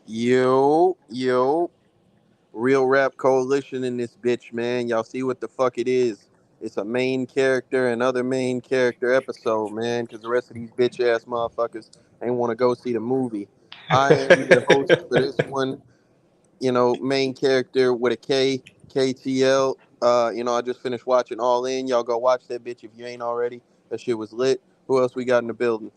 Yo, real rap coalition in this bitch, man. Y'all see what the fuck it is? It's a main character and other main character episode, man. Because the rest of these bitch ass motherfuckers ain't want to go see the movie. I am your host for this one. Main character with a K, KTL. I just finished watching All In. Y'all go watch that bitch if you ain't already. That shit was lit. Who else we got in the building?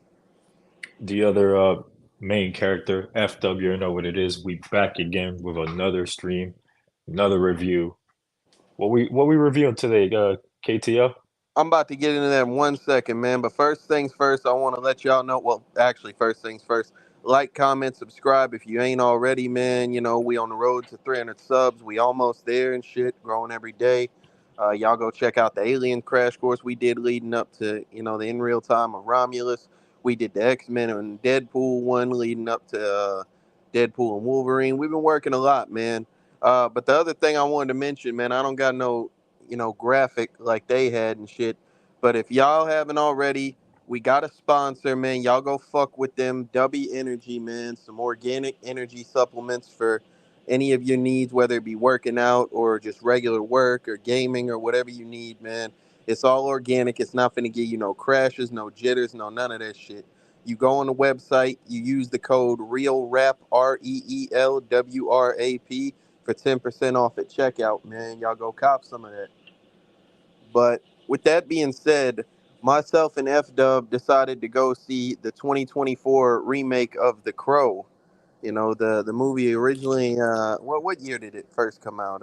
The other main character, FW, you know what it is. We back again with another stream, another review. What we reviewing today, KTL? I'm about to get into that in 1 second, man. But first things first, I want to let y'all know. Well, actually, first things first. Like, comment, subscribe if you ain't already, man. We on the road to 300 subs. We almost there and shit, growing every day. Y'all go check out the Alien crash course we did leading up to, the in real time of Romulus. We did the X-Men and Deadpool one leading up to Deadpool and Wolverine. We've been working a lot, man. But the other thing I wanted to mention, man, I don't got no graphic like they had and shit. But if y'all haven't already, we got a sponsor, man. Y'all go fuck with them. W Energy, man. Some organic energy supplements for any of your needs, whether it be working out or just regular work or gaming or whatever you need, man. It's all organic. It's not going to give you no crashes, no jitters, no none of that shit. You go on the website, you use the code REALWRAP, REELWRAP, for 10% off at checkout, man. Y'all go cop some of that. But with that being said, myself and F Dub decided to go see the 2024 remake of The Crow. The movie originally. What year did it first come out?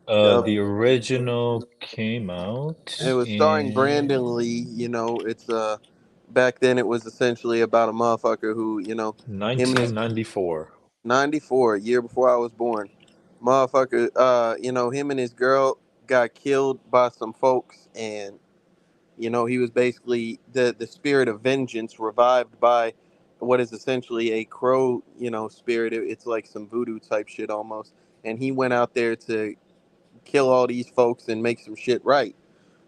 Dub. The original came It out was starring Brandon Lee. in It's back then it was essentially about a motherfucker who him and his 1994. 94, a year before I was born. Motherfucker, him and his girl got killed by some folks, and he was basically the spirit of vengeance revived by what is essentially a crow, spirit. It's like some voodoo type shit almost. And he went out there to kill all these folks and make some shit right.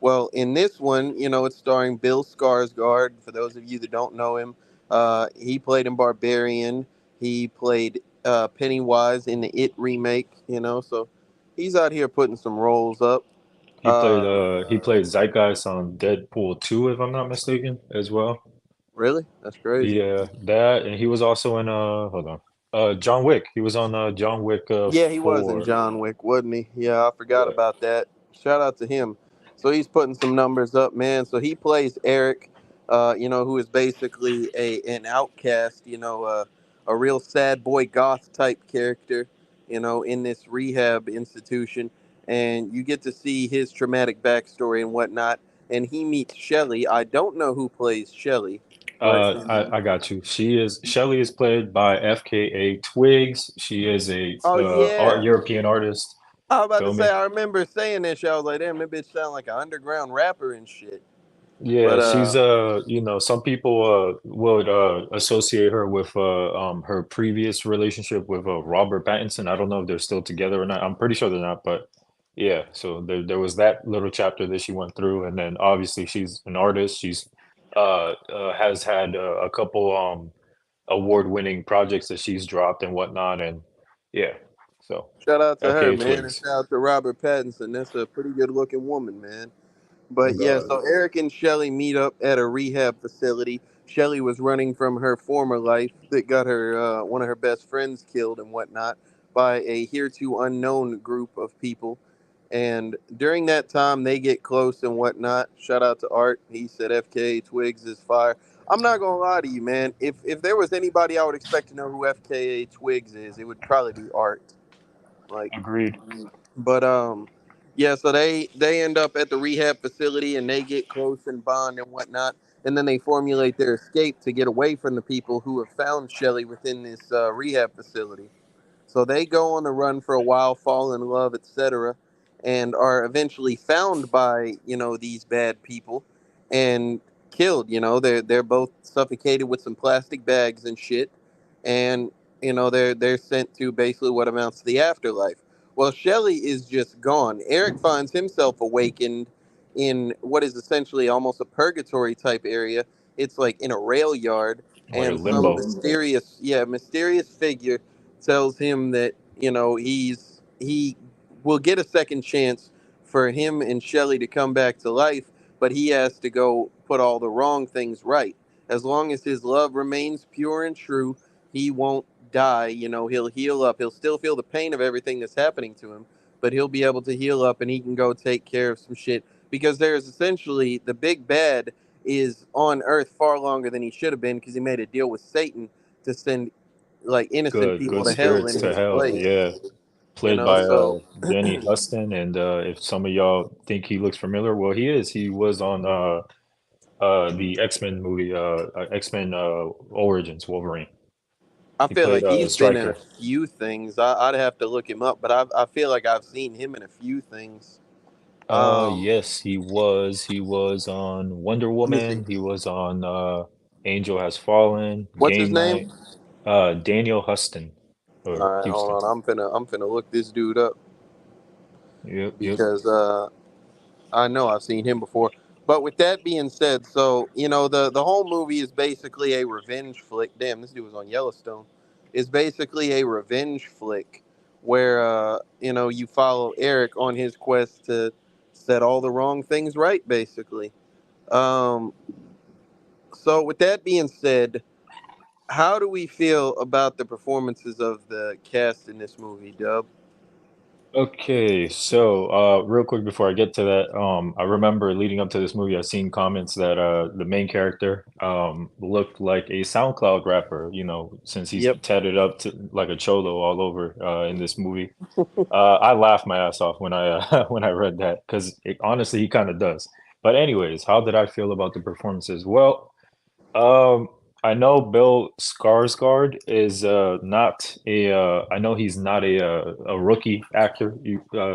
Well, in this one, it's starring Bill Skarsgård. For those of you that don't know him, he played in Barbarian. He played Pennywise in the It remake. So he's out here putting some roles up. Uh, He played Zeitgeist on Deadpool 2, if I'm not mistaken, as well. really? That's crazy. Yeah, that, and he was also in hold on. John Wick. He was on John Wick Yeah, he was in 4. John Wick, wasn't he? Yeah, I forgot Yeah. about that. Shout out to him. So he's putting some numbers up, man. So he plays Eric, who is basically an outcast, a real sad boy goth type character, in this rehab institution. And you get to see his traumatic backstory and whatnot. And he meets Shelly. I don't know who plays Shelly, but I got you. Shelley is played by FKA Twigs. She is a oh yeah, European artist. I was about to Feel say, me? I remember saying this shit. I was like, damn, that bitch sound like an underground rapper and shit. Yeah, But she's some people would associate her with her previous relationship with Robert Pattinson. I don't know if they're still together or not. I'm pretty sure they're not, but yeah, so there was that little chapter that she went through, and then obviously she's an artist. She's has had a couple award-winning projects that she's dropped and whatnot, and yeah, so shout out to her, FKA man, and Twigs. shout out to Robert Pattinson. That's a pretty good looking woman, man. Oh But yeah, God. so Eric and Shelly meet up at a rehab facility. Shelly was running from her former life that got her one of her best friends killed and whatnot by a hereto unknown group of people. And during that time, they get close and whatnot. Shout out to Art. He said FKA Twigs is fire. I'm not gonna lie to you, man. If there was anybody I would expect to know who FKA Twigs is, it would probably be Art. Like, Agreed. but yeah, so they end up at the rehab facility and they get close and bond and whatnot, and then they formulate their escape to get away from the people who have found Shelly within this rehab facility. So they go on the run for a while, fall in love, etc., and are eventually found by these bad people and killed. They're both suffocated with some plastic bags and shit, and they're sent to basically what amounts to the afterlife. Well, Shelley is just gone. Eric finds himself awakened in what is essentially almost a purgatory type area. It's like in a rail yard, Like a and some limbo. mysterious figure tells him that he will get a second chance for him and Shelly to come back to life, but he has to go put all the wrong things right. As long as his love remains pure and true, he won't die. He'll heal up. He'll still feel the pain of everything that's happening to him, but he'll be able to heal up and he can go take care of some shit. Because there's essentially the big bad is on Earth far longer than he should have been because he made a deal with Satan to send like innocent Good, people good to hell spirits in to his hell. place. Yeah, played by So Danny Huston, and if some of y'all think he looks familiar, well, he is. He was on the X-Men movie, X-Men Origins Wolverine. I He feel played like he's been in a Stryker. few things. I'd have to look him up, but I feel like I've seen him in a few things. Um, Yes, he was. He was on Wonder Let me see. Woman. He was on Angel Has Fallen, What's his Game Night. name? Daniel Huston or All right, hold Houston. on. I'm finna look this dude up Yep, yep. because I know I've seen him before. But with that being said, so the whole movie is basically a revenge flick. Damn, this dude was on Yellowstone. It's basically a revenge flick where you follow Eric on his quest to set all the wrong things right, basically. Um, so with that being said, how do we feel about the performances of the cast in this movie, Dub? Okay, so real quick before I get to that, I remember leading up to this movie, I seen comments that the main character looked like a SoundCloud rapper, since he's Yep. tatted up to like a cholo all over in this movie. I laughed my ass off when I when I read that because honestly, he kind of does. But anyways, how did I feel about the performances? Well, um, I know Bill Skarsgård is not a. I know he's not a rookie actor,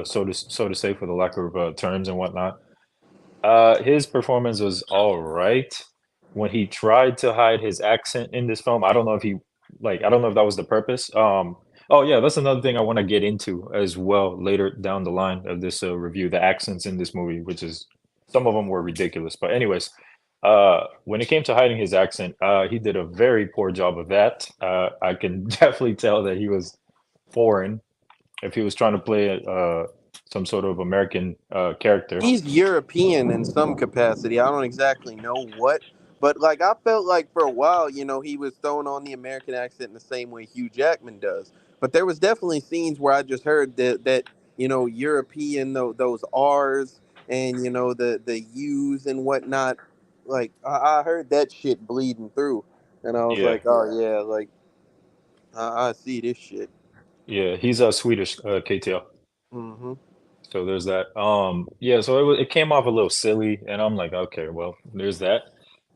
so to say, for the lack of terms and whatnot. His performance was all right. When he tried to hide his accent in this film, I don't know if he I don't know if that was the purpose. Oh yeah, that's another thing I want to get into as well later down the line of this review. The accents in this movie, which is some of them were ridiculous, but anyways, when it came to hiding his accent, he did a very poor job of that. I can definitely tell that he was foreign if he was trying to play some sort of American character. He's European in some capacity. I don't exactly know what, but like I felt like for a while, he was throwing on the American accent in the same way Hugh Jackman does. But there was definitely scenes where I just heard that European those R's and the U's and whatnot. Like I heard that shit bleeding through, and I was Yeah, like, oh yeah, like I see this shit. yeah, he's a Swedish KTL. Hmm. So there's that. Yeah, so it came off a little silly, and I'm like, okay, well, there's that.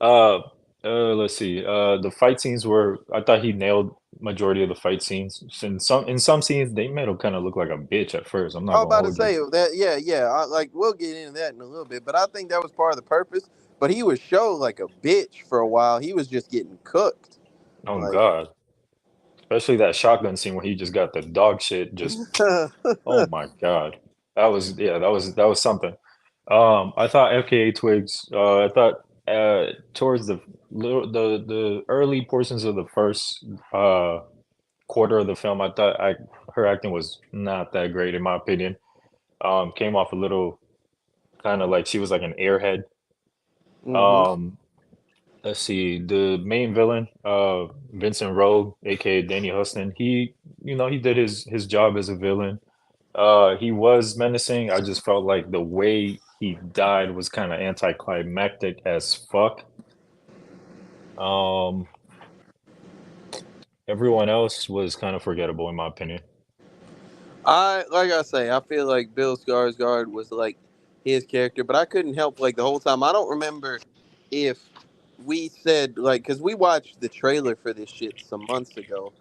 Uh, let's see. The fight scenes were. I thought he nailed majority of the fight scenes. In some scenes, they made him kind of look like a bitch at first. I'm I not was gonna about to hold you. say that, yeah, yeah. Like we'll get into that in a little bit, but I think that was part of the purpose. But he was show like a bitch for a while. He was just getting cooked. Oh Like, God, especially that shotgun scene where he just got the dog shit. Just oh my God, that was something. I thought FKA Twigs. I thought towards the early portions of the first quarter of the film, I thought her acting was not that great in my opinion. Came off a little kind of like she was like an airhead. hmm. Um, let's see, the main villain, Vincent Rogue, aka Danny Huston. He did his job as a villain. He was menacing. I just felt like the way he died was kind of anticlimactic as fuck. Um, everyone else was kind of forgettable in my opinion. I like I say, I feel like Bill Skarsgård was like his character, but I couldn't help like the whole time. I don't remember if we said like because we watched the trailer for this shit some months ago,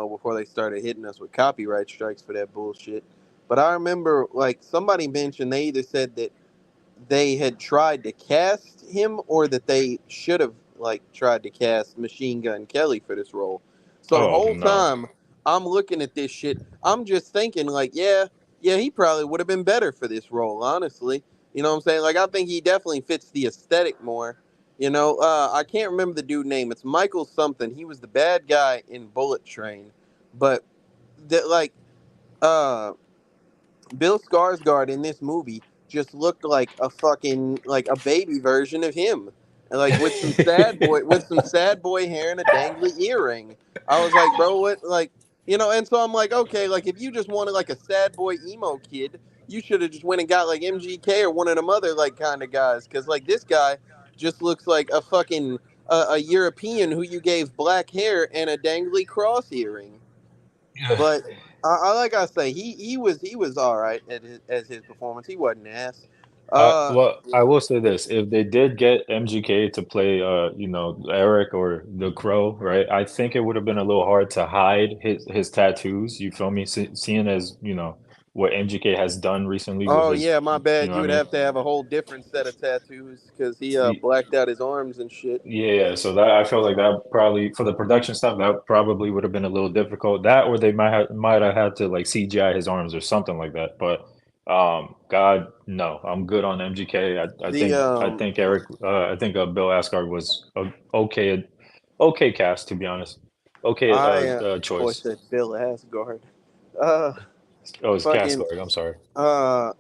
before they started hitting us with copyright strikes for that bullshit. But I remember like somebody mentioned they either said that they had tried to cast him or that they should have like tried to cast Machine Gun Kelly for this role. So the Oh whole no. time I'm looking at this shit, I'm just thinking like, yeah, yeah, he probably would have been better for this role, honestly. You know what I'm saying? Like I think he definitely fits the aesthetic more. I can't remember the dude name. It's Michael something. He was the bad guy in Bullet Train, but that like uh Bill Skarsgård in this movie just looked like a fucking like a baby version of him, and like with some sad boy hair and a dangly earring. I was like, bro, what like And so I'm like, okay, like if you just wanted like a sad boy emo kid, you should have just went and got like MGK or one of them other like kind of guys, because like this guy just looks like a fucking a European who you gave black hair and a dangly cross earring. Yeah. But I like I say, he was all right at as his performance. He wasn't ass. Uh, Well, I will say this: if they did get MGK to play, Eric or the Crow, right? I think it would have been a little hard to hide his tattoos. You feel me? Seeing as what MGK has done recently with oh his, yeah, my you bad. know You what I would mean? have to have a whole different set of tattoos because he Y- blacked out his arms and shit. Yeah, so that I feel like that probably for the production stuff that probably would have been a little difficult. That or they might have had to like CGI his arms or something like that. But God, no, I'm good on MGK. I The think I think Eric I think Bill Asgard was a okay cast to be honest. Okay boy choice. said Bill Asgard. Uh, Oh, it's fucking Skarsgård. I'm sorry. uh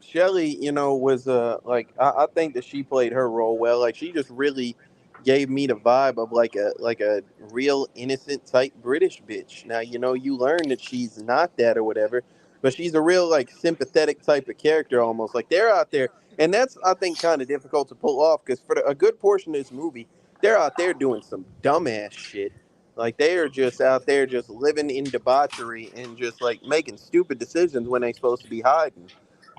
Shelly, was like I think that she played her role well. Like she just really gave me the vibe of like a real innocent type British bitch. Now you learn that she's not that or whatever, but she's a real like sympathetic type of character almost. Like they're out there, and that's I think kind of difficult to pull off because for a good portion of this movie, they're out there doing some dumbass shit. Like they are just out there just living in debauchery and just like making stupid decisions when they're supposed to be hiding.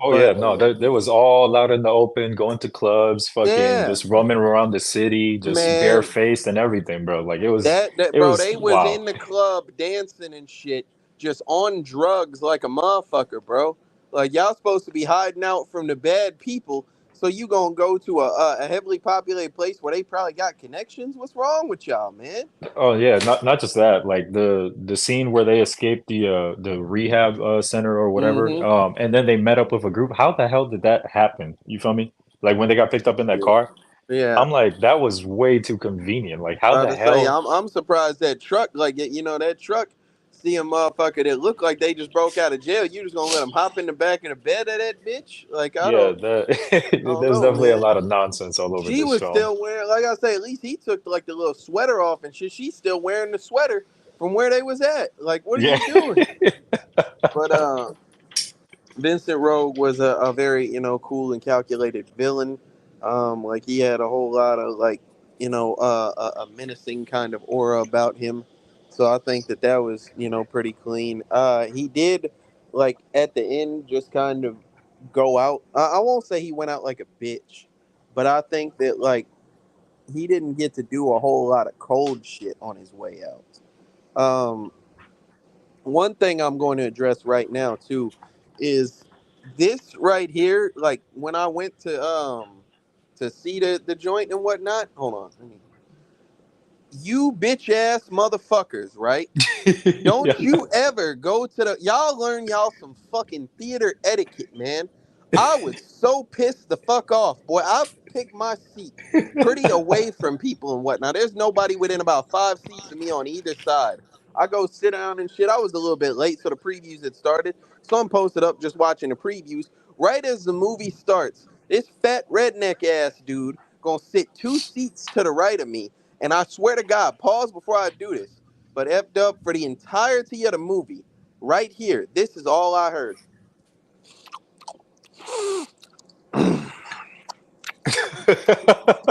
Oh yeah, But no, there was all out in the open, going to clubs, fucking yeah, just roaming around the city, just man, barefaced and everything, bro. Like that it bro, was they was wow. in the club dancing and shit, just on drugs like a motherfucker, bro. Like y'all supposed to be hiding out from the bad people, so you gonna go to a heavily populated place where they probably got connections? What's wrong with y'all, man? Oh yeah, not just that, like the scene where they escaped the rehab center or whatever, Mm-hmm. and then they met up with a group. How the hell did that happen? You feel me? Like when they got picked up in that car, Yeah. I'm like, that was way too convenient. Like how About the to say, hell? I'm surprised that truck, like that truck, see a motherfucker that look like they just broke out of jail. You just gonna let them hop in the back of the bed of that bitch? Like Yeah, I don't there's know, definitely a man. lot of nonsense all over She this was film. still wearing, like I say, at least he took like the little sweater off and shit. She's still wearing the sweater from where they was at. Like, what are Yeah. you doing? But Vincent Rogue was a very cool and calculated villain. Like he had a whole lot of like a menacing kind of aura about him. So I think that was pretty clean. He did like at the end just kind of go out. I won't say he went out like a bitch, but I think that like he didn't get to do a whole lot of cold shit on his way out. One thing I'm going to address right now too is this right here. Like when I went to see the joint and whatnot. Hold on, you bitch ass motherfuckers, right? Yeah. Don't you ever go to the y'all learn y'all some fucking theater etiquette, man. I was so pissed the fuck off, boy. I picked my seat pretty away from people and whatnot. There's nobody within about 5 seats of me on either side. I go sit down and shit. I was a little bit late, so the previews had started. So I'm posted up just watching the previews. Right as the movie starts, this fat redneck ass dude gonna sit 2 seats to the right of me. And I swear to God, pause before I do this. But effed up for the entirety of the movie, right here, this is all I heard.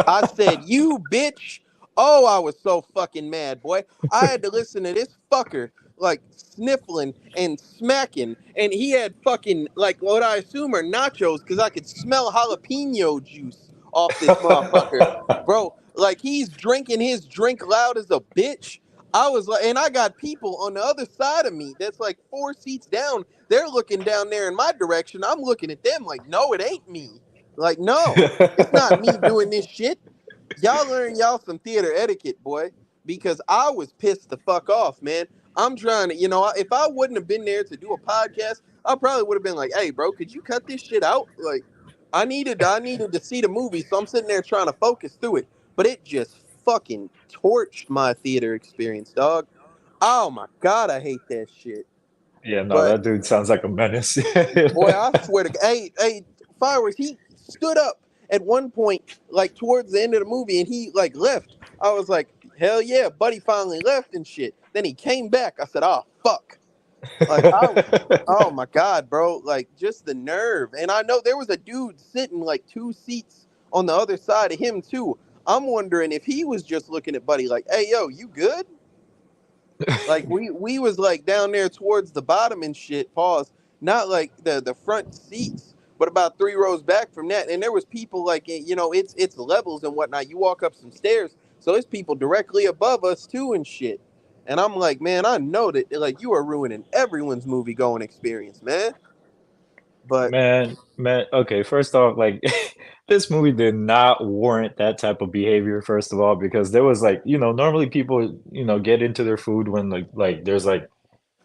I said, "You bitch." Oh, I was so fucking mad, boy. I had to listen to this fucker like sniffling and smacking, and he had fucking like what I assume are nachos because I could smell jalapeno juice off this motherfucker, bro. Like he's drinking his drink loud as a bitch. I was like, and I got people on the other side of me that's like 4 seats down. They're looking down there in my direction. I'm looking at them like, no, it ain't me. Like, no, it's not me doing this shit. Y'all learn y'all some theater etiquette, boy, because I was pissed the fuck off, man. I'm trying to, if I wouldn't have been there to do a podcast, I probably would have been like, "Hey, bro, could you cut this shit out?" Like, I needed to see the movie, so I'm sitting there trying to focus through it, but it just fucking torched my theater experience, dog. Oh my god, I hate that shit. Yeah, no, But that dude sounds like a menace. boy, I swear to hey, fireworks. He stood up at one point, like towards the end of the movie, and he like left. I was like, hell yeah, buddy finally left and shit. Then he came back. I said, oh fuck. Like oh my god, bro. Like just the nerve. And I know there was a dude sitting like two seats on the other side of him too. I'm wondering if he was just looking at Buddy like, hey yo, you good? Like we was like down there towards the bottom and shit. Pause. Not like the front seats, but about three rows back from that. And there was people like it's levels and whatnot. You walk up some stairs, so there's people directly above us too and shit. And I'm like, man, I know that like you are ruining everyone's movie going experience, man. But Man, okay, first off, like this movie did not warrant that type of behavior, first of all, because there was like, normally people, get into their food when like there's like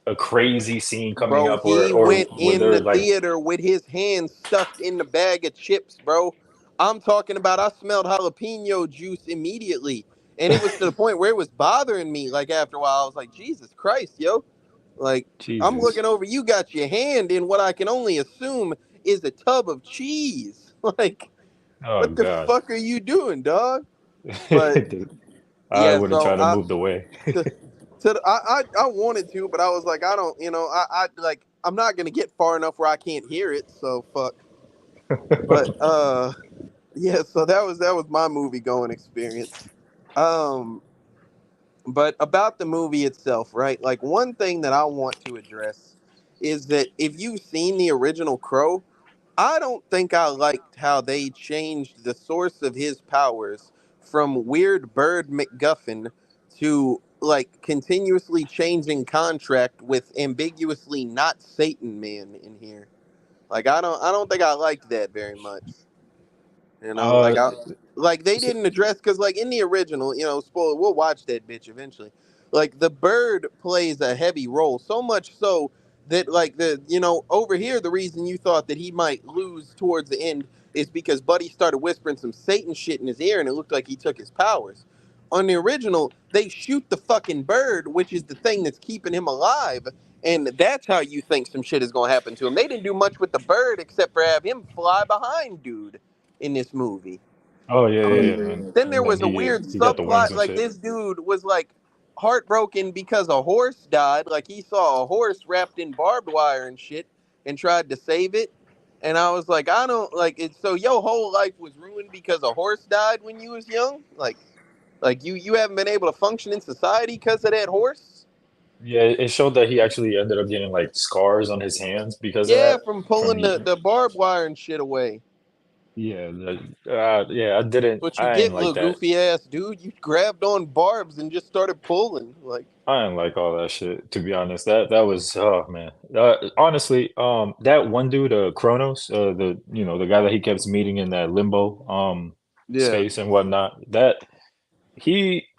a crazy scene coming bro, up or he or went where in they're the like, theater with his hands stuffed in the bag of chips, bro. I'm talking about I smelled jalapeno juice immediately. And it was to the point where it was bothering me. Like after a while, I was like, Jesus Christ, yo. Like, I'm Jesus. looking over, you got your hand in what I can only assume is a tub of cheese. Like, Oh what the God. fuck are you doing, dog? But I yeah, would have so tried to move away. to, I wanted to, but I was like, I don't, I like, I'm not gonna get far enough where I can't hear it. So fuck. But yeah, so that was my movie going experience. Um, but about the movie itself, right? Like one thing that I want to address is that if you've seen the original Crow, I don't think I liked how they changed the source of his powers from weird bird MacGuffin to like continuously changing contract with ambiguously not Satan Man in here. Like I don't think I liked that very much. Uh, Like they so, didn't address because like in the original, spoiler, we'll watch that bitch eventually. Like the bird plays a heavy role, so much so that like over here the reason you thought that he might lose towards the end is because Buddy started whispering some Satan shit in his ear and it looked like he took his powers. On the original, they shoot the fucking bird, which is the thing that's keeping him alive, and that's how you think some shit is gonna happen to him. They didn't do much with the bird except for have him fly behind dude in this movie. oh yeah, Then there and then was a he weird he got the wings subplot, and like shit. this dude was like heartbroken because a horse died. Like he saw a horse wrapped in barbed wire and shit and tried to save it. And I was like, I don't like it. So your whole life was ruined because a horse died when you was young. Like you haven't been able to function in society because of that horse. Yeah, it showed that he actually ended up getting like scars on his hands because of Yeah, that. from From pulling the barbed wire and shit away. yeah, yeah, What you I ain't get, like little that. goofy ass dude. You grabbed on barbs and just started pulling. Like, I ain't like all that shit, to be honest. That was, oh man. Honestly, that one dude, Kronos, the guy that he kept meeting in that limbo yeah. space and whatnot.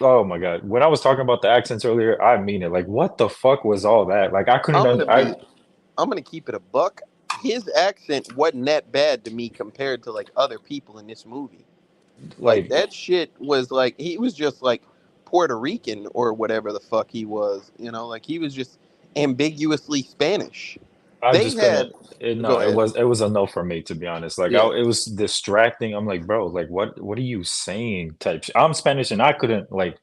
Oh my God. When I was talking about the accents earlier, I mean it. Like, what the fuck was all that? Like, I couldn't I'm under gonna I be I'm gonna keep it a buck. His accent wasn't that bad to me compared to like other people in this movie. Like like that shit was like he was just like Puerto Rican or whatever the fuck he was. Like he was just ambiguously Spanish. I They just had couldn't. No, Go ahead. it was a no for me, to be honest. Like Yeah, it was distracting. I'm like, bro, like what are you saying? I'm Spanish and I couldn't like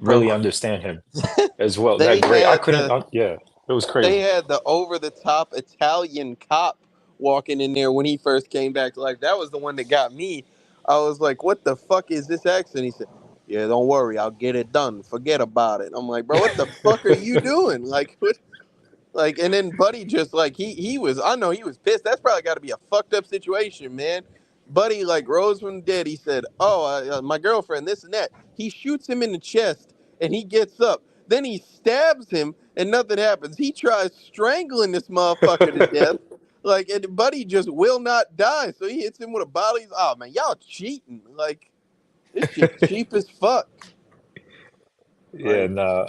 really bro. understand him as well They that great. I had couldn't. the Yeah, it was they crazy. had the over the top Italian cop walking in there when he first came back to life. That was the one that got me. I was like, "What the fuck is this accent?" He said, "Yeah, don't worry, I'll get it done. Forget about it." I'm like, "Bro, what the fuck are you doing?" Like, what? Like, and then Buddy just like he was. I know he was pissed. That's probably got to be a fucked up situation, man. Buddy like rose from the dead. He said, "Oh, my girlfriend, this and that." He shoots him in the chest, and he gets up. Then he stabs him, and nothing happens. He tries strangling this motherfucker to death. Like, and Buddy just will not die. So he hits him with a bottle. He's, oh man, y'all cheating. Like, this shit cheap as fuck. Yeah, Like, nah.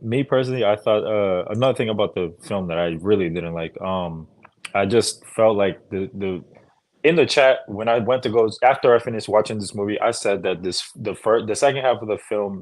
Me personally, I thought another thing about the film that I really didn't like. I just felt like the in the chat when I went to go after I finished watching this movie, I said that the second half of the film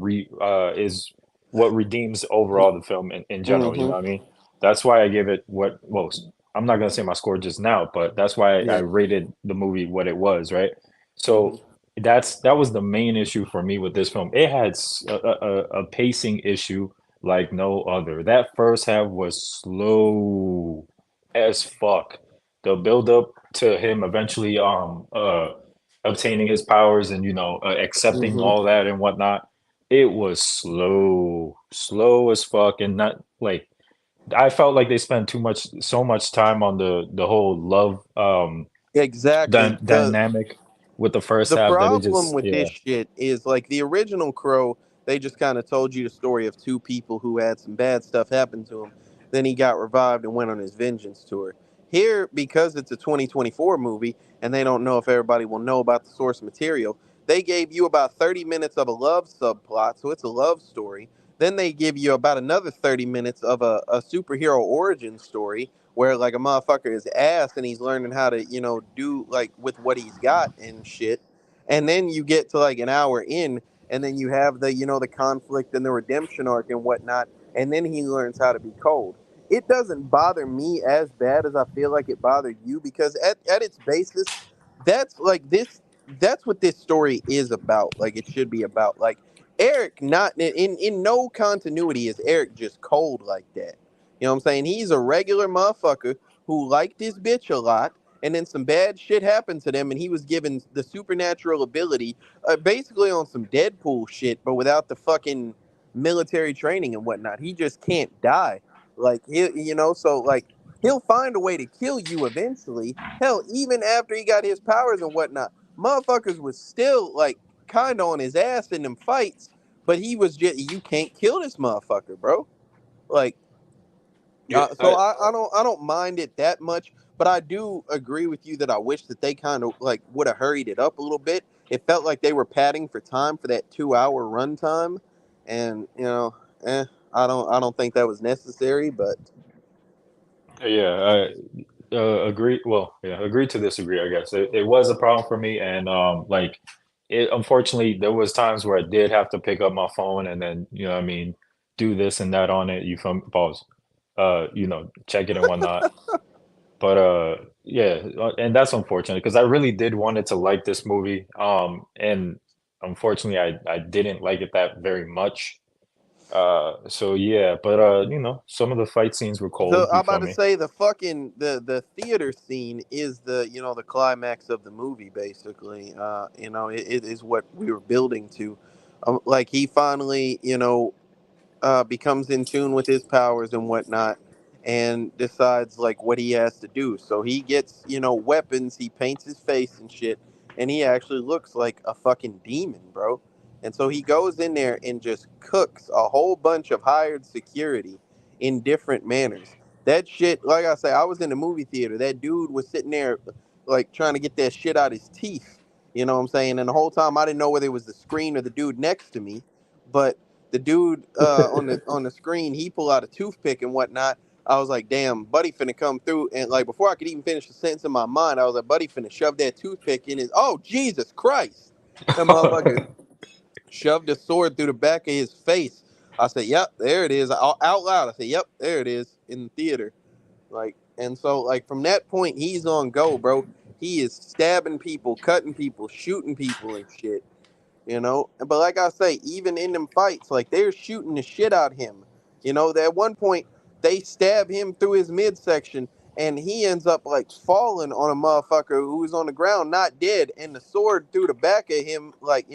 is what redeems overall the film in general. You know Mm-hmm. what I mean? That's why I give it what. Well, I'm not gonna say my score just now, but that's why I Yeah. rated the movie what it was. Right. Mm-hmm. So that was the main issue for me with this film. It had a pacing issue like no other. That first half was slow as fuck. The build up to him eventually obtaining his powers and accepting Mm-hmm. all that and whatnot, it was slow as fuck, and not like I felt like they spent so much time on the whole love Exactly. dynamic with the first The half that it problem just with this yeah. shit is like the original Crow, they just kind of told you the story of two people who had some bad stuff happen to him. Then he got revived and went on his vengeance tour. Here, because it's a 2024 movie and they don't know if everybody will know about the source material, they gave you about 30 minutes of a love subplot, so it's a love story. Then they give you about another 30 minutes of a superhero origin story where like a motherfucker is ass and he's learning how to, do like with what he's got and shit, and then you get to like an hour in, and then you have the the conflict and the redemption arc and whatnot, and then he learns how to be cold. It doesn't bother me as bad as I feel like it bothered you, because at its basis, that's like this that's what this story is about. Like it should be about. Like Eric, not in no continuity is Eric just cold like that. You know what I'm saying? He's a regular motherfucker who liked his bitch a lot, and then some bad shit happened to them, and he was given the supernatural ability, basically on some Deadpool shit, but without the fucking military training and whatnot. He just can't die. Like so like he'll find a way to kill you eventually. Hell, even after he got his powers and whatnot, motherfuckers was still like kind of on his ass in them fights. But he was just, you can't kill this motherfucker, bro. Like Yeah, so I don't mind it that much, but I do agree with you that I wish that they kind of like would have hurried it up a little bit. It felt like they were padding for time for that 2 hour runtime, and I don't think that was necessary. But yeah, agree. Well, yeah, agree to disagree. I guess it was a problem for me, and like it. Unfortunately, there was times where I did have to pick up my phone and then what I mean, do this and that on it. You from pause, check it and whatnot. But yeah, and that's unfortunate because I really did wanted to like this movie. And unfortunately, I didn't like it that very much. So yeah, but some of the fight scenes were so cold. I'm You about feel to me? say the theater scene is the climax of the movie basically. It is what we were building to. Like he finally becomes in tune with his powers and whatnot, and decides like what he has to do. So he gets weapons. He paints his face and shit, and he actually looks like a fucking demon, bro. And so he goes in there and just cooks a whole bunch of hired security in different manners. That shit, like I say, I was in the movie theater. That dude was sitting there like trying to get that shit out his teeth. You know what I'm saying? And the whole time I didn't know whether it was the screen or the dude next to me. But the dude on the screen, he pulled out a toothpick and whatnot. I was like, damn, buddy finna come through. And like before I could even finish the sentence in my mind, I was like, buddy finna shove that toothpick in his, oh Jesus Christ. That motherfucker shoved a sword through the back of his face. I said, yep, there it is. Out loud, I said, yep, there it is in the theater. Like, and so like from that point, he's on go, bro. He is stabbing people, cutting people, shooting people and shit. But like I say, even in them fights, like they're shooting the shit out of him. At one point they stab him through his midsection, and he ends up like falling on a motherfucker who's on the ground, not dead, and the sword through the back of him, like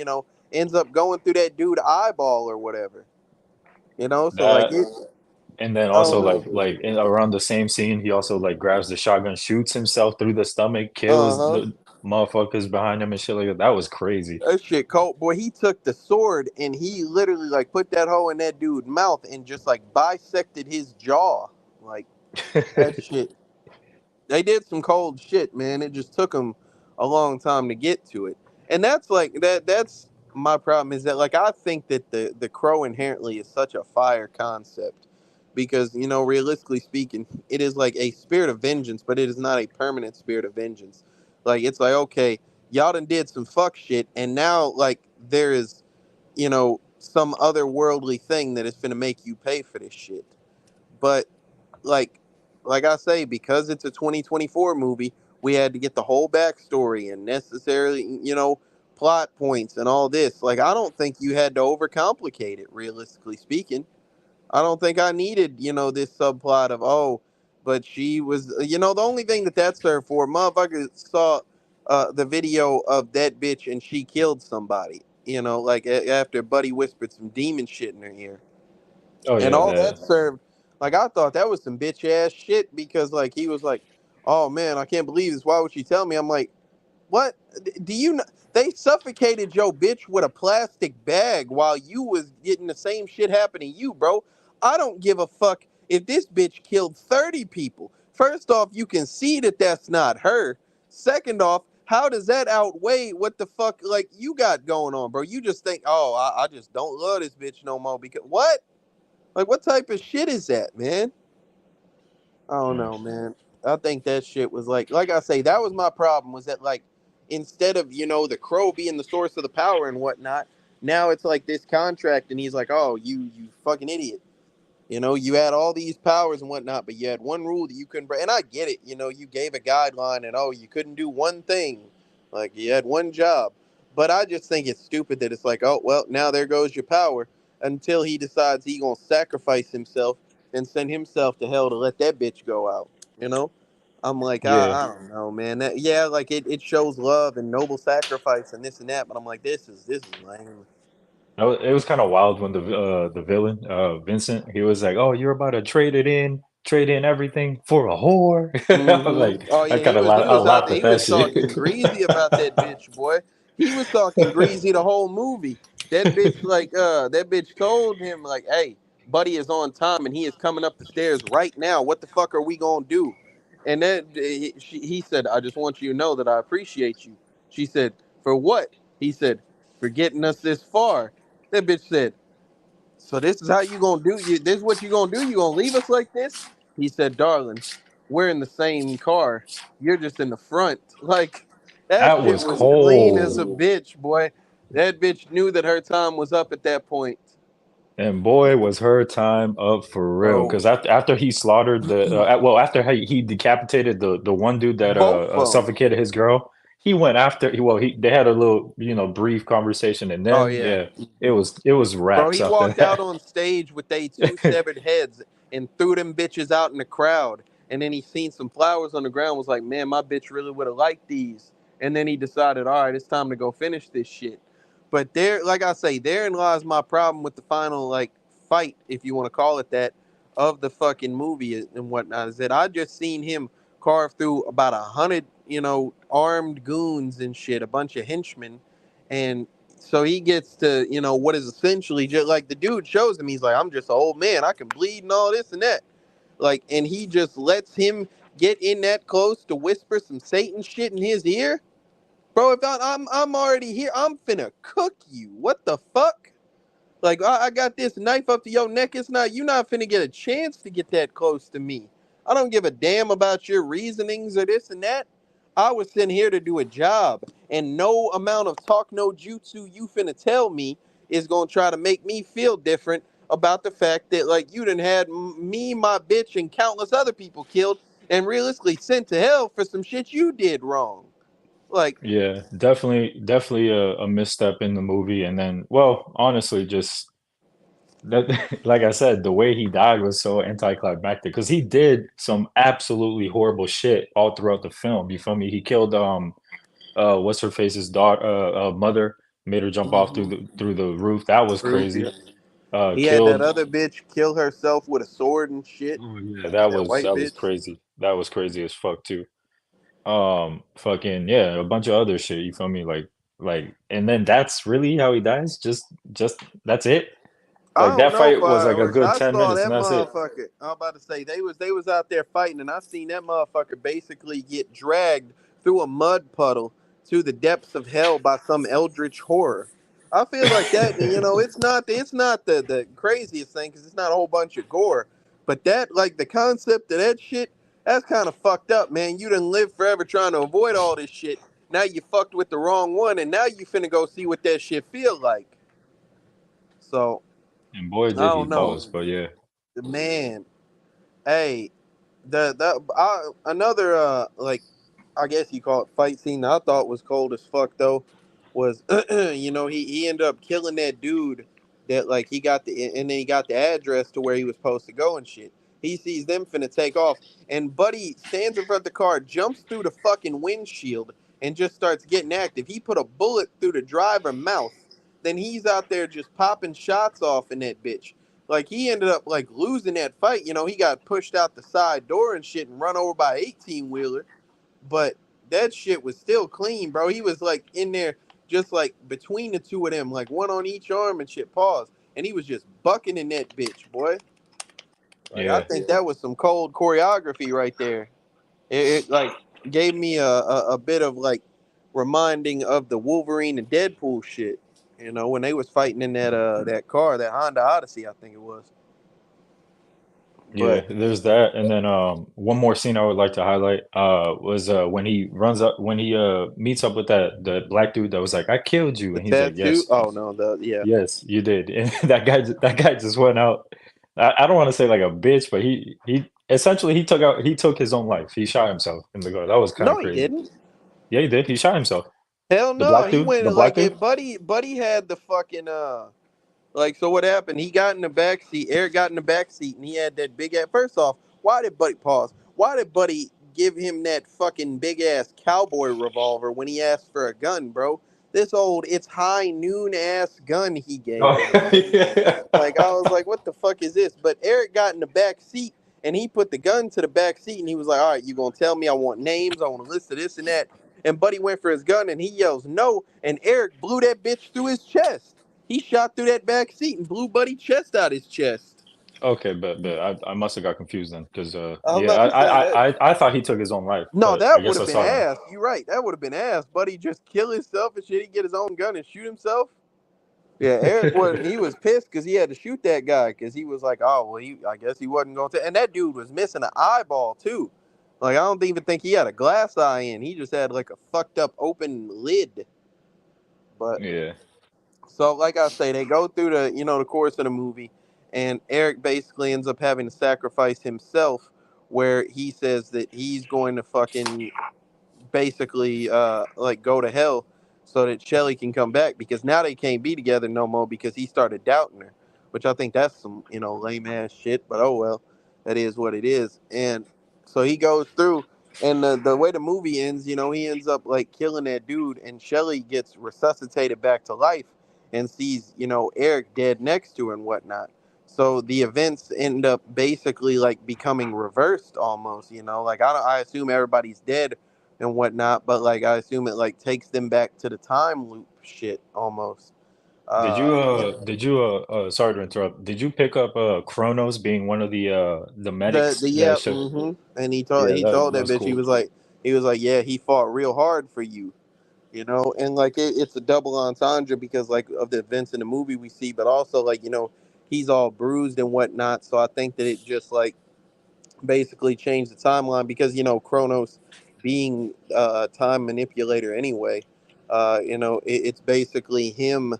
ends up going through that dude eyeball or whatever. So like That it. and then Oh also no. around the same scene, he also like grabs the shotgun, shoots himself through the stomach, Uh kills huh. the motherfuckers behind him and shit like that. That was crazy. That shit cold, boy. He took the sword and he literally like put that hole in that dude's mouth and just like bisected his jaw. Like that shit. They did some cold shit, man. It just took them a long time to get to it, and that's like that's my problem, is that like I think that the crow inherently is such a fire concept, because realistically speaking, it is like a spirit of vengeance, but it is not a permanent spirit of vengeance. Like it's like, okay, y'all done did some fuck shit, and now like there is, you know some otherworldly thing that is going to make you pay for this shit. But like like I say, because it's a 2024 movie, we had to get the whole backstory and necessarily, plot points and all this. Like, I don't think you had to overcomplicate it, realistically speaking. I don't think I needed, this subplot of, oh, but she was, the only thing that served for, motherfuckers saw the video of that bitch and she killed somebody, like after Buddy whispered some demon shit in her ear. Oh And yeah, all that that. served, like, I thought that was some bitch ass shit because, like, he was like, oh man, I can't believe this. Why would she tell me? I'm like, what? Do you know? They suffocated Joe bitch with a plastic bag while you was getting the same shit happen to you, bro. I don't give a fuck if this bitch killed 30 people. First off, you can see that that's not her. Second off, how does that outweigh what the fuck, like, you got going on, bro? You just think, oh, I just don't love this bitch no more because what? Like, what type of shit is that, man? I don't Mm. know, man. I think that shit was like I say, that was my problem. Was that, like, instead of the crow being the source of the power and whatnot, now it's like this contract, and he's like, oh, you fucking idiot. You had all these powers and whatnot, but you had one rule that you couldn't break. And I get it. You gave a guideline, and oh, you couldn't do one thing. Like, you had one job. But I just think it's stupid that it's like, oh, well, now there goes your power until he decides he going to sacrifice himself and send himself to hell to let that bitch go out. You know? I'm like, Yeah. I don't know, man. Yeah, like it shows love and noble sacrifice and this and that, but I'm like, this is lame. It was kind of wild when the villain Vincent, he was like, "Oh, you're about to trade in everything for a whore." I was like, Oh I yeah, kind of he I was out laughed there. at He that was shit. talking greasy about that bitch, boy. He was talking greasy the whole movie. That bitch, like, that bitch told him, like, hey, buddy is on time and he is coming up the stairs right now. What the fuck are we gonna do? And then he said, I just want you to know that I appreciate you. She said, for what? He said, for getting us this far. That bitch said, so this is how you gonna do you this is what you gonna do? You gonna leave us like this? He said, darling, we're in the same car. You're just in the front. Like, that That shit was was clean as a cold. bitch, boy. That bitch knew that her time was up at that point. And boy, was her time up for real. Bro, Because after he slaughtered well, after he decapitated the one dude that both of them. suffocated his girl, he went after. Well, he they had a little brief conversation, and Oh then yeah. yeah, it was Bro, wraps he after walked out that. on stage with they two severed heads and threw them bitches out in the crowd. And then he seen some flowers on the ground, was like, man, my bitch really would have liked these. And then he decided, all right, it's time to go finish this shit. But there, like I say, therein lies my problem with the final, like, fight, if you want to call it that, of the fucking movie and whatnot. Is that I just seen him carve through about 100, armed goons and shit, a bunch of henchmen, and so he gets to, what is essentially just like the dude shows him. He's like, I'm just an old man. I can bleed and all this and that. Like, and he just lets him get in that close to whisper some Satan shit in his ear. Bro, if I'm already here, I'm finna cook you. What the fuck? Like, I got this knife up to your neck. It's not, you not finna get a chance to get that close to me. I don't give a damn about your reasonings or this and that. I was sent here to do a job, and no amount of talk no jutsu you finna tell me is gonna try to make me feel different about the fact that, like, you done had me, my bitch, and countless other people killed and realistically sent to hell for some shit you did wrong. Like, Yeah, definitely a misstep in the movie, and then, well, honestly, just that, like I said, the way he died was so anticlimactic because he did some absolutely horrible shit all throughout the film. You feel me? He killed what's her face's daughter, mother, made her jump off mhm, through the roof. That was creepy. crazy. He had that Killed. other bitch kill herself with a sword and shit. Oh yeah, that That was white that was bitch. crazy. That was crazy as fuck too. Fucking yeah, a bunch of other shit. You feel me? And then that's really how he dies. Just that's it. I Like don't that know, fight was like a fireworks. good I ten saw minutes, that and that's it. motherfucker. I'm about to say they was out there fighting, and I seen that motherfucker basically get dragged through a mud puddle to the depths of hell by some eldritch horror. I feel like that. It's not the craziest thing because it's not a whole bunch of gore, but that, like, the concept of that shit, that's kind of fucked up, man. You done live forever trying to avoid all this shit. Now you fucked with the wrong one, and now you finna go see what that shit feel like. So And boy, I did he don't know, pause. But yeah, man. Hey, another like I guess you call it fight scene that I thought was cold as fuck though was he ended up killing that dude that like he got the and then he got the address to where he was supposed to go and shit. He sees them finna take off and Buddy stands in front of the car, jumps through the fucking windshield and just starts getting active. He put a bullet through the driver mouth. Then he's out there just popping shots off in that bitch. Like he ended up like losing that fight. He got pushed out the side door and shit and run over by 18 wheeler. But that shit was still clean, bro. He was like in there just like between the two of them, like one on each arm and shit. Pause. And he was just bucking in that bitch, boy. Like I yeah, think that was some cold choreography right there. It like gave me a bit of like reminding of the Wolverine and Deadpool shit. When they was fighting in that car, that Honda Odyssey, I think it was. yeah. But There's that, and then one more scene I would like to highlight was when he runs up when he meets up with that black dude that was like, "I killed you," the and he's like, tattoo, "Yes, oh no, the yeah. yes, you did." And that guy just went out. I don't want to say like a bitch, but he essentially he took his own life. He shot himself in the car. That was kind of No, he crazy. didn't. Yeah, he did. He shot himself. Hell The no, black he dude, the went black like dude. it. Buddy had the fucking like so. What happened? He got in the back seat. Eric got in the back seat, and he had that big ass. First off, why did Buddy pause? Why did Buddy give him that fucking big ass cowboy revolver when he asked for a gun, bro? This old, it's high noon ass gun he gave him, Oh, man. yeah. Like I was like, what the fuck is this? But Eric got in the back seat and he put the gun to the back seat and he was like, all right, you gonna tell me I want names, I want a list of this and that. And Buddy went for his gun and he yells no, and Eric blew that bitch through his chest. He shot through that back seat and blew Buddy chest out his chest. Okay, but I must have got confused then, because I was yeah, about to say that. I thought he took his own life, No, but I that would guess I have been saw him. ass. You're right. That would have been ass. Buddy just kill himself and shit. He get his own gun and shoot himself. Yeah, Eric wasn't. He was pissed because he had to shoot that guy because he was like, "Oh, well, I guess he wasn't going to." And that dude was missing an eyeball too. Like I don't even think he had a glass eye in. He just had like a fucked up open lid. But Yeah. so, like I say, they go through the course of the movie, and Eric basically ends up having to sacrifice himself, where he says that he's going to fucking basically like go to hell so that Shelly can come back because now they can't be together no more because he started doubting her, which I think that's some lame ass shit. But oh well, that is what it is. And so he goes through, and the way the movie ends, he ends up like killing that dude, and Shelly gets resuscitated back to life and sees Eric dead next to her and whatnot. So the events end up basically like becoming reversed almost, like I assume everybody's dead and whatnot. But like I assume it like takes them back to the time loop shit almost. Yeah. Did you sorry to interrupt. Did you pick up Kronos being one of the The medics yeah, that showed? and Yeah, he that told that that was bitch cool. he was like yeah he fought real hard for you, and like it's a double entendre because like of the events in the movie we see, but also like he's all bruised and whatnot. So I think that it just like basically changed the timeline because Kronos being a time manipulator anyway. It's basically him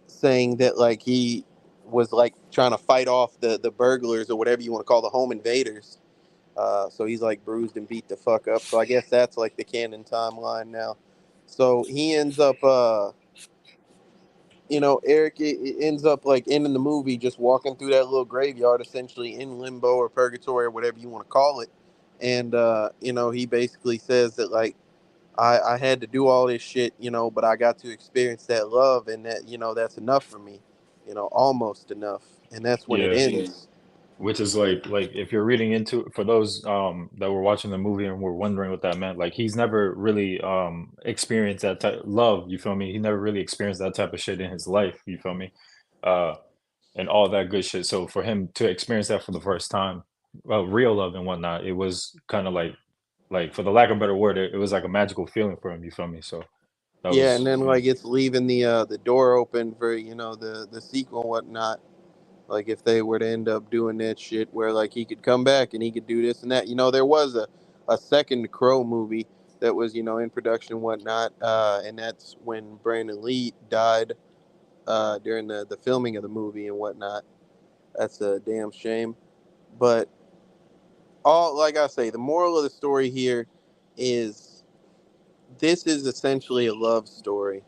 saying that like he was like trying to fight off the burglars or whatever you want to call the home invaders. So he's like bruised and beat the fuck up. So I guess that's like the canon timeline now. So he ends up, Eric it ends up like ending the movie just walking through that little graveyard, essentially in limbo or purgatory or whatever you want to call it. And he basically says that like I had to do all this shit, but I got to experience that love and that, that's enough for me, almost enough. And that's when it Yeah. ends. Which is like if you're reading into for those that were watching the movie and were wondering what that meant, like he's never really experienced that type love, you feel me? He never really experienced that type of shit in his life, you feel me? Uh and all that good shit. So for him to experience that for the first time, well, real love and whatnot, it was kind of like for the lack of a better word, it was like a magical feeling for him, you feel me? So that Yeah. And was then like it's leaving the door open for, the sequel and whatnot. Like if they were to end up doing that shit where like he could come back and he could do this and that. There was a second Crow movie that was, in production and whatnot. And that's when Brandon Lee died. during the filming of the movie and whatnot. That's a damn shame. But all like I say, the moral of the story here is this is essentially a love story,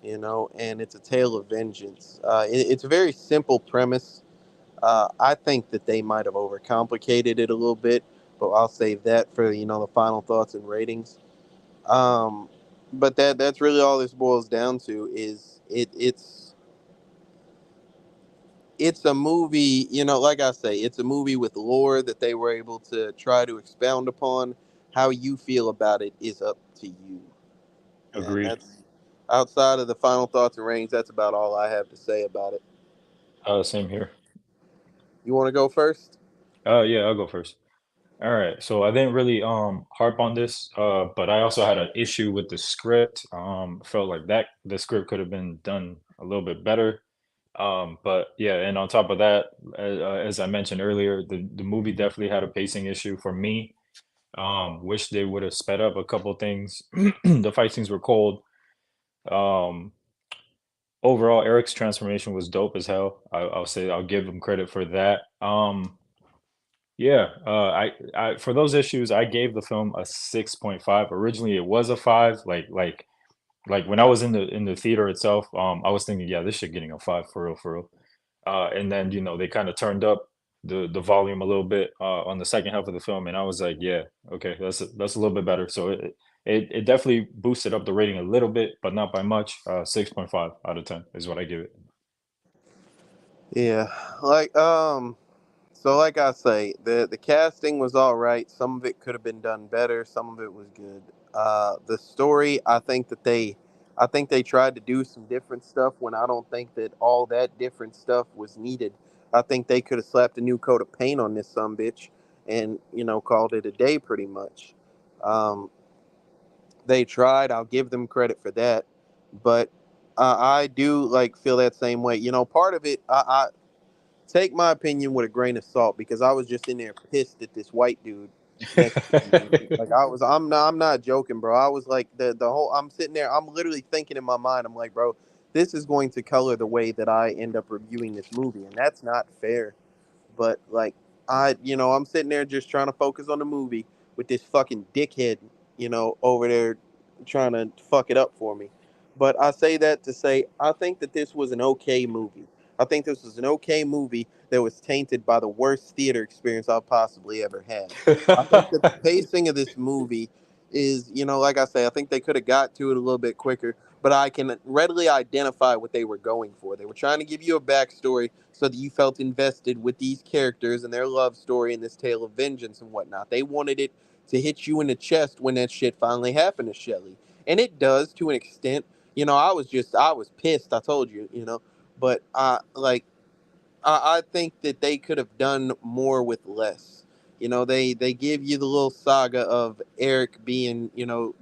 you know, and it's a tale of vengeance. It's a very simple premise. I think that they might have overcomplicated it a little bit, but I'll save that for the final thoughts and ratings. Um, but that's really all this boils down to is it's a movie, like I say, it's a movie with lore that they were able to try to expound upon. How you feel about it is up to you. And Agreed. that's outside of the final thoughts and ratings, that's about all I have to say about it. Same here. You want to go first? Yeah, I'll go first. All right. So I didn't really harp on this, but I also had an issue with the script. Felt like that the script could have been done a little bit better. But yeah, and on top of that, as I mentioned earlier, the movie definitely had a pacing issue for me. Wish they would have sped up a couple things. The fight scenes were cold. Um, Overall, Eric's transformation was dope as hell. I'll say I'll give him credit for that. Yeah, I for those issues, I gave the film a 6.5. Originally, it was a 5. Like when I was in the theater itself, I was thinking, yeah, this shit getting a 5 for real, for real. And then they kind of turned up the volume a little bit on the second half of the film, and I was like, yeah, okay, that's a little bit better. So it definitely boosted up the rating a little bit, but not by much. 6.5 out of 10 is what I give it. Yeah. Like so like I say, the casting was all right. Some of it could have been done better, some of it was good. The story, I think they tried to do some different stuff when I don't think that all that different stuff was needed. I think they could have slapped a new coat of paint on this some bitch and called it a day pretty much. Um, they tried. I'll give them credit for that, but I do like feel that same way. Part of it, I take my opinion with a grain of salt because I was just in there pissed at this white dude next to me. Like I'm not joking, bro. I was like the whole. I'm sitting there. I'm literally thinking in my mind. I'm like, bro, this is going to color the way that I end up reviewing this movie, and that's not fair. But like I'm sitting there just trying to focus on the movie with this fucking dickhead, over there trying to fuck it up for me. But I say that to say I think that this was an okay movie. I think this was an okay movie that was tainted by the worst theater experience I've possibly ever had. I think that the pacing of this movie is, like I say, I think they could have got to it a little bit quicker, but I can readily identify what they were going for. They were trying to give you a backstory so that you felt invested with these characters and their love story and this tale of vengeance and whatnot. They wanted it to hit you in the chest when that shit finally happened to Shelly. And it does to an extent. I was pissed, I told you, but I think that they could have done more with less. They give you the little saga of Eric being,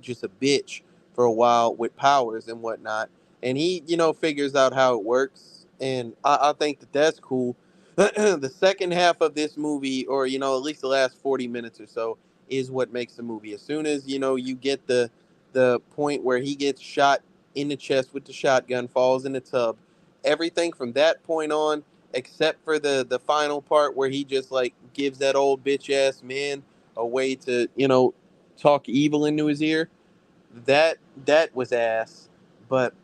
just a bitch for a while with powers and whatnot, and he, figures out how it works, and I think that that's cool. The second half of this movie, or at least the last 40 minutes or so, is what makes the movie. As soon as you get the point where he gets shot in the chest with the shotgun, falls in the tub, everything from that point on except for the final part where he just like gives that old bitch ass man a way to talk evil into his ear. That was ass, but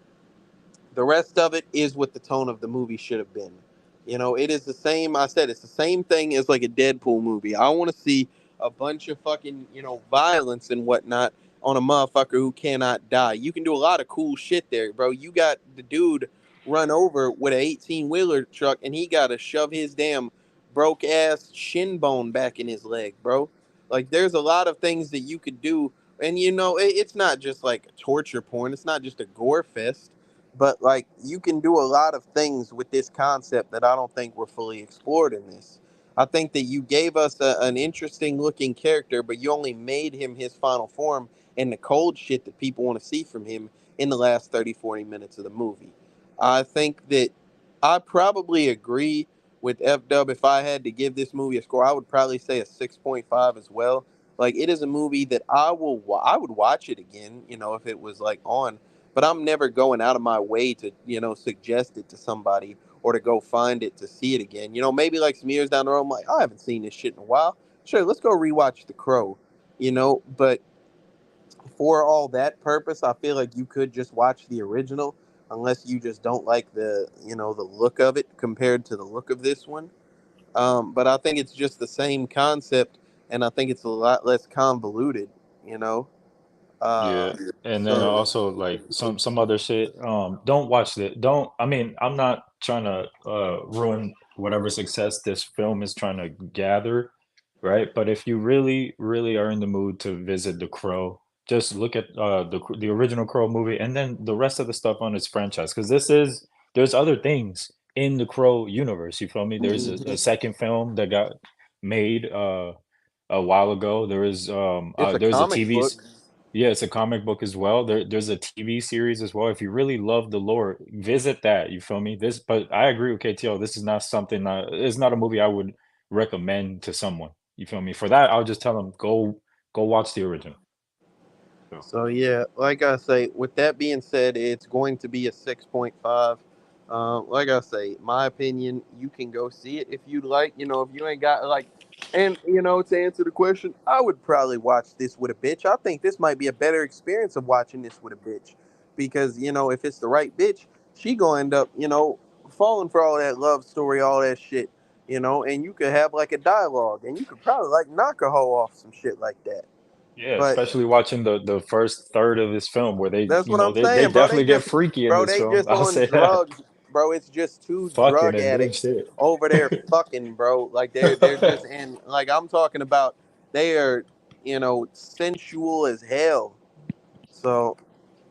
the rest of it is what the tone of the movie should have been. It is the same. I said it's the same thing as like a Deadpool movie. I want to see a bunch of fucking, violence and whatnot on a motherfucker who cannot die. You can do a lot of cool shit there, bro. You got the dude run over with an 18 wheeler truck and he got to shove his damn broke ass shin bone back in his leg, bro. Like, there's a lot of things that you could do. And, it's not just like torture porn, it's not just a gore fest, but like you can do a lot of things with this concept that I don't think were fully explored in this. I think that you gave us an interesting looking character, but you only made him his final form and the cold shit that people want to see from him in the last 30, 40 minutes of the movie. I think that I probably agree with F Dub. If I had to give this movie a score, I would probably say a 6.5 as well. Like, it is a movie that I would watch it again, if it was like on, but I'm never going out of my way to, suggest it to somebody or to go find it to see it again. Maybe like some years down the road, I'm like, I haven't seen this shit in a while. Sure, let's go rewatch The Crow. But for all that purpose, I feel like you could just watch the original, unless you just don't like the look of it compared to the look of this one. But I think it's just the same concept, and I think it's a lot less convoluted. You know. Yeah. Uh, And then so also like some other shit. Don't watch it. Don't I mean, I'm not trying to ruin whatever success this film is trying to gather, right? But if you really, really are in the mood to visit The Crow, just look at the original Crow movie and then the rest of the stuff on its franchise. Because there's other things in the Crow universe. You feel me? There's a second film that got made a while ago. it's a There's a comic TV. book. Yeah, it's a comic book as well. There's a TV series as well. If you really love the lore, visit that. You feel me? But I agree with KTO. This is not something. It's not a movie I would recommend to someone. You feel me? For that, I'll just tell them go watch the original. So So yeah, like I say, with that being said, it's going to be a 6.5. Like I say, my opinion, you can go see it if you'd like. If you ain't got like, and to answer the question, I would probably watch this with a bitch. I think this might be a better experience of watching this with a bitch, because if it's the right bitch, she gonna end up falling for all that love story, all that shit. And you could have like a dialogue, and you could probably like knock a hoe off some shit like that. yeah, But especially watching the first third of this film where they that's you what know I'm they saying, bro. definitely get freaky in this They film. just I'll on say that. drugs, bro. It's just two Fucking drug and doing addicts shit. over there fucking, bro. Like they're just in. Like I'm talking about, they are sensual as hell. So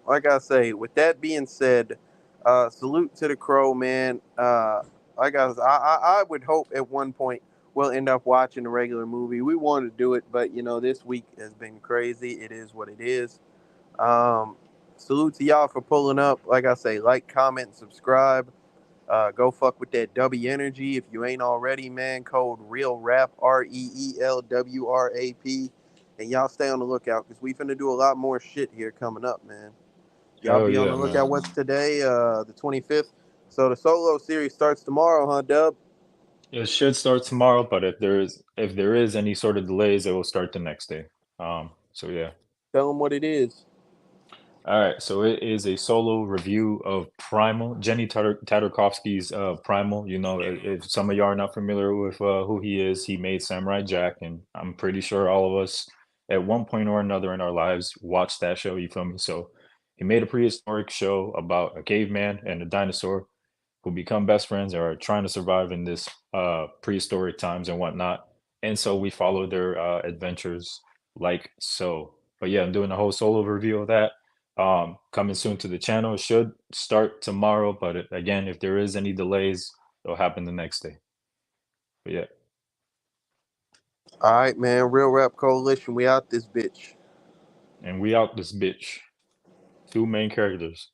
like I say, with that being said, salute to the Crow, man. I would hope at one point we'll end up watching a regular movie. We wanted to do it, but this week has been crazy. It is what it is. Um, Salute to y'all for pulling up. Like I say, like, comment, and subscribe. Go fuck with that W Energy if you ain't already, man. Code Real Rap, REELWRAP. And y'all stay on the lookout because we finna do a lot more shit here coming up, man. Y'all Hell be on the yeah, man. lookout. What's today? The 25th. So the solo series starts tomorrow, huh, Dub? It should start tomorrow, but if there is any sort of delays, it will start the next day. So yeah. Tell them what it is. All right, so it is a solo review of Primal, Jenny Tatarkovsky's Primal. If some of y'all are not familiar with who he is, he made Samurai Jack, and I'm pretty sure all of us at one point or another in our lives watched that show. You feel me? So he made a prehistoric show about a caveman and a dinosaur who become best friends or are trying to survive in this prehistoric times and whatnot. And so we follow their adventures like so. But yeah, I'm doing a whole solo review of that. Coming soon to the channel. It should start tomorrow, but again, if there is any delays, it'll happen the next day. But yeah, All right, man. Real Rap Coalition. We out this bitch. and we out this bitch. Two main characters.